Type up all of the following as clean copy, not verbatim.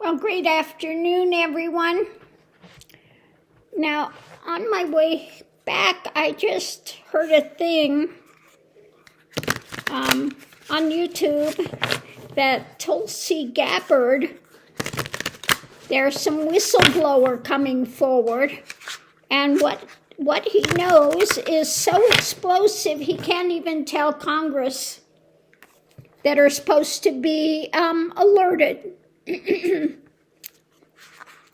Well, great afternoon, everyone. Now, on my way back, I just heard a thing on YouTube that Tulsi Gabbard, there's some whistleblower coming forward, and what he knows is so explosive he can't even tell Congress that are supposed to be alerted.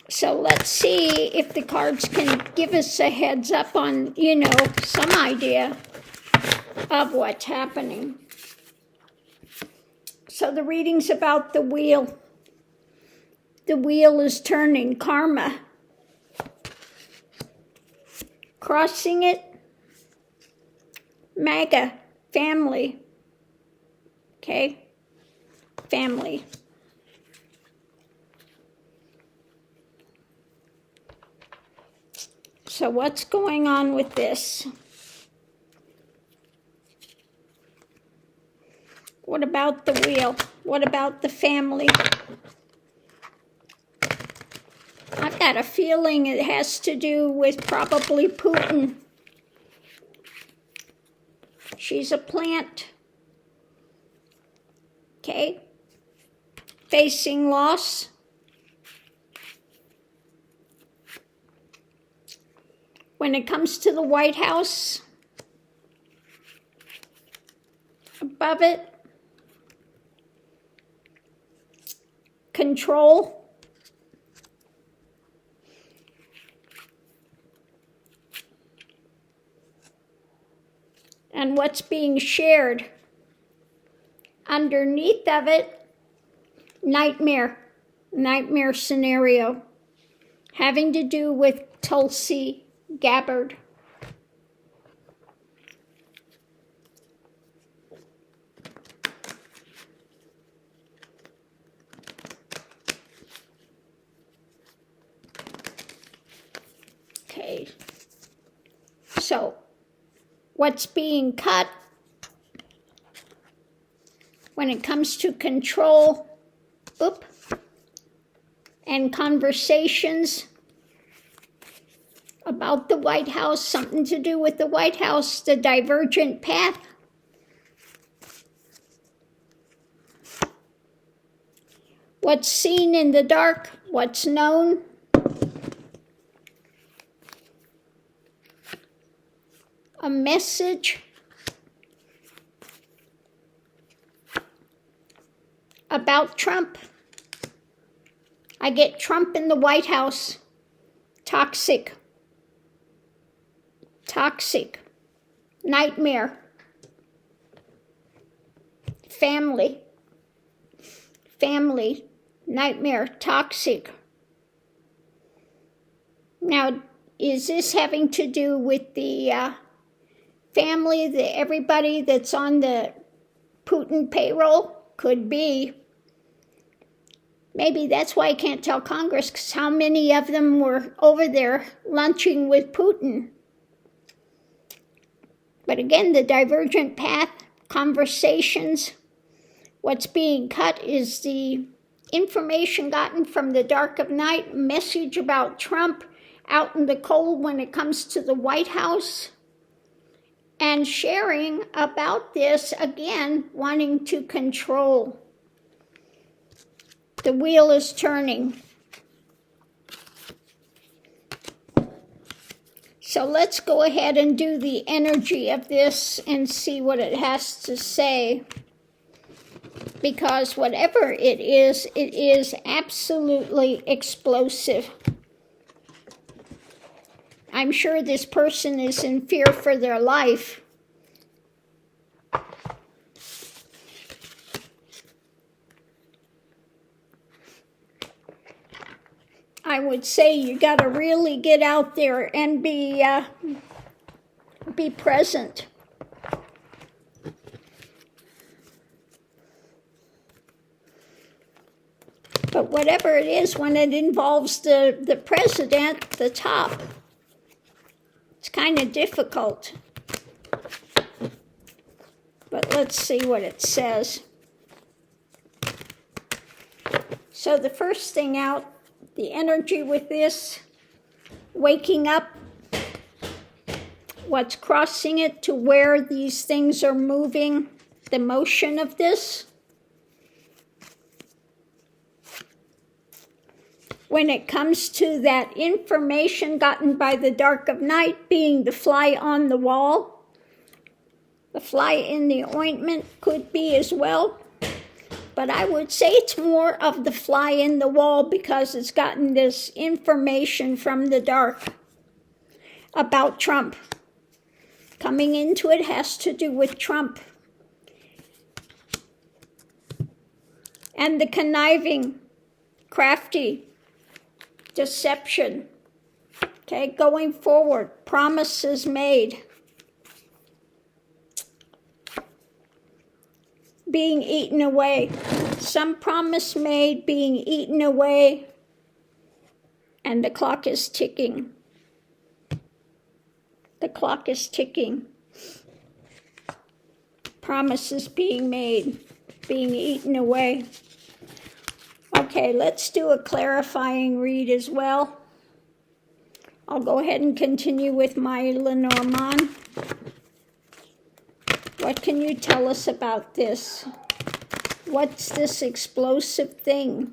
So let's see if the cards can give us a heads up on, some idea of what's happening. So the reading's about the wheel. The wheel is turning, karma. Crossing it, MAGA, family. Okay, family. So what's going on with this? What about the wheel? What about the family? I've got a feeling it has to do with probably Putin. She's a plant. Okay. Facing loss. When it comes to the White House, above it, control. And what's being shared. Underneath of it, nightmare scenario, having to do with Tulsi Gabbard. Okay, so what's being cut when it comes to control, and conversations about the White House, something to do with the White House, the divergent path. What's seen in the dark, what's known. A message about Trump. I get Trump in the White House. Toxic. Nightmare. Family. Nightmare. Toxic. Now, is this having to do with the family, everybody that's on the Putin payroll? Could be. Maybe that's why I can't tell Congress, because how many of them were over there lunching with Putin? But again, the divergent path, conversations, what's being cut is the information gotten from the dark of night, message about Trump out in the cold when it comes to the White House, and sharing about this, again, wanting to control. The wheel is turning. So let's go ahead and do the energy of this and see what it has to say. Because whatever it is absolutely explosive. I'm sure this person is in fear for their life. I would say you got to really get out there and be present. But whatever it is, when it involves the president, the top, it's kind of difficult. But let's see what it says. So the first thing out, the energy with this, waking up, what's crossing it to where these things are moving, the motion of this. When it comes to that information gotten by the dark of night being the fly on the wall, the fly in the ointment could be as well. But I would say it's more of the fly in the wall because it's gotten this information from the dark about Trump. Coming into it has to do with Trump. And the conniving, crafty, deception, okay, going forward, promises made, being eaten away, some promise made being eaten away, and the clock is ticking. The clock is ticking. Promises being made, being eaten away. Okay, let's do a clarifying read as well. I'll go ahead and continue with my Lenormand. What can you tell us about this? What's this explosive thing?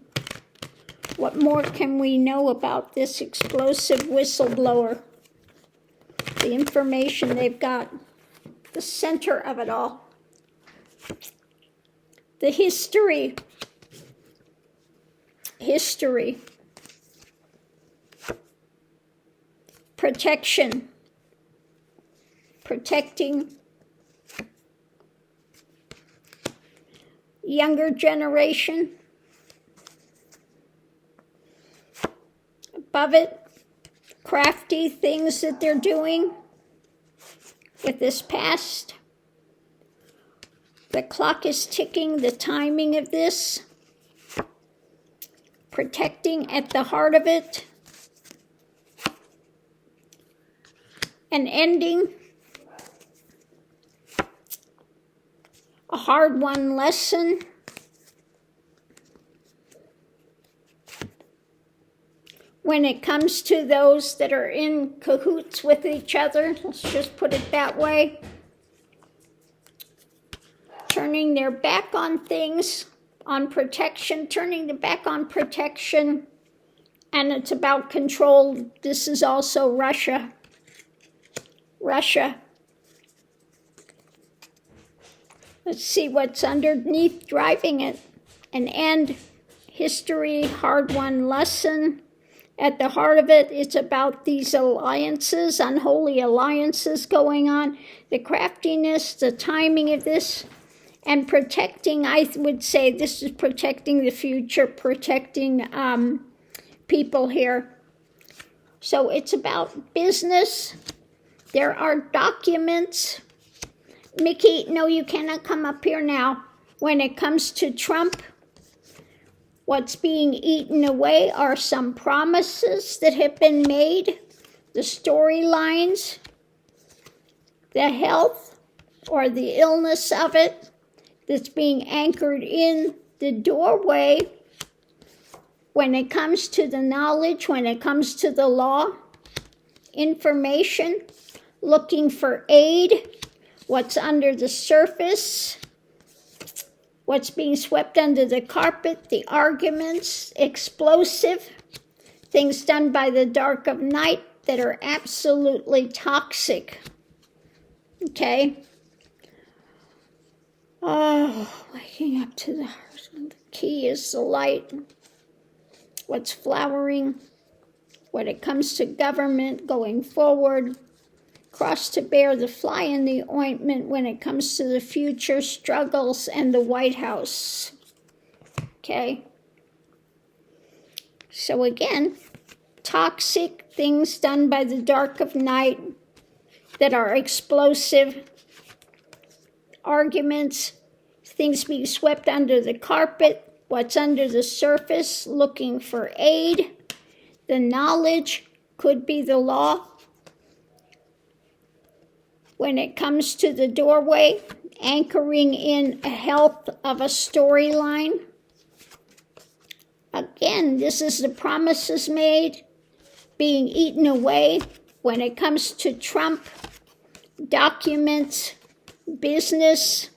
What more can we know about this explosive whistleblower? The information they've got, the center of it all. The history. Protection. Protecting younger generation. Above it, crafty things that they're doing with this past. The clock is ticking, the timing of this. Protecting at the heart of it. An ending. A hard-won lesson. When it comes to those that are in cahoots with each other, let's just put it that way. Turning their back on things, on protection, turning their back on protection, and it's about control. This is also Russia. Russia. Let's see what's underneath driving it. An end, history, hard-won lesson. At the heart of it, it's about these alliances, unholy alliances going on, the craftiness, the timing of this, and protecting. I would say this is protecting the future, protecting people here. So it's about business. There are documents. Mickey, no, you cannot come up here now. When it comes to Trump, what's being eaten away are some promises that have been made, the storylines, the health or the illness of it that's being anchored in the doorway. When it comes to the knowledge, when it comes to the law, information, looking for aid, what's under the surface, what's being swept under the carpet, the arguments, explosive, things done by the dark of night that are absolutely toxic. Okay? Oh, waking up to the heart. The key is the light. What's flowering, when it comes to government going forward, cross to bear the fly in the ointment when it comes to the future struggles and the White House. Okay? So again, toxic things done by the dark of night that are explosive, arguments, things being swept under the carpet, what's under the surface, looking for aid, the knowledge, could be the law. When it comes to the doorway, anchoring in a health of a storyline, a Again, this is the promises made being eaten away when it comes to Trump, documents, business,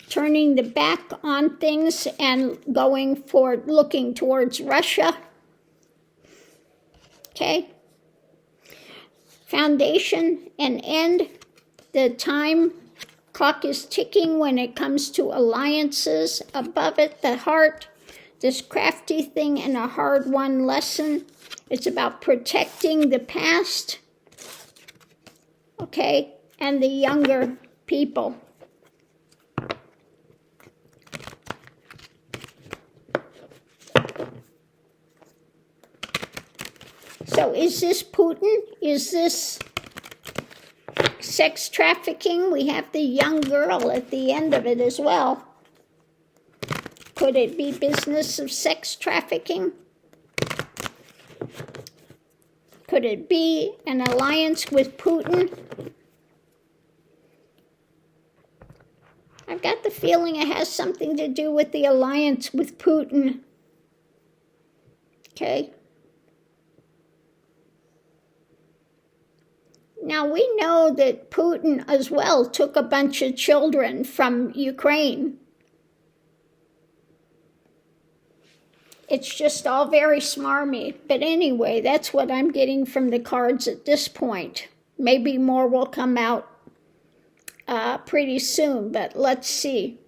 turning the back on things and looking towards Russia. Okay? Foundation and end. The time clock is ticking when it comes to alliances. Above it, the heart, this crafty thing and a hard-won lesson. It's about protecting the past, okay, and the younger people. So is this Putin? Is this sex trafficking? We have the young girl at the end of it as well. Could it be business of sex trafficking? Could it be an alliance with Putin? I've got the feeling it has something to do with the alliance with Putin. Okay. Now, we know that Putin as well took a bunch of children from Ukraine. It's just all very smarmy. But anyway, that's what I'm getting from the cards at this point. Maybe more will come out pretty soon, but let's see.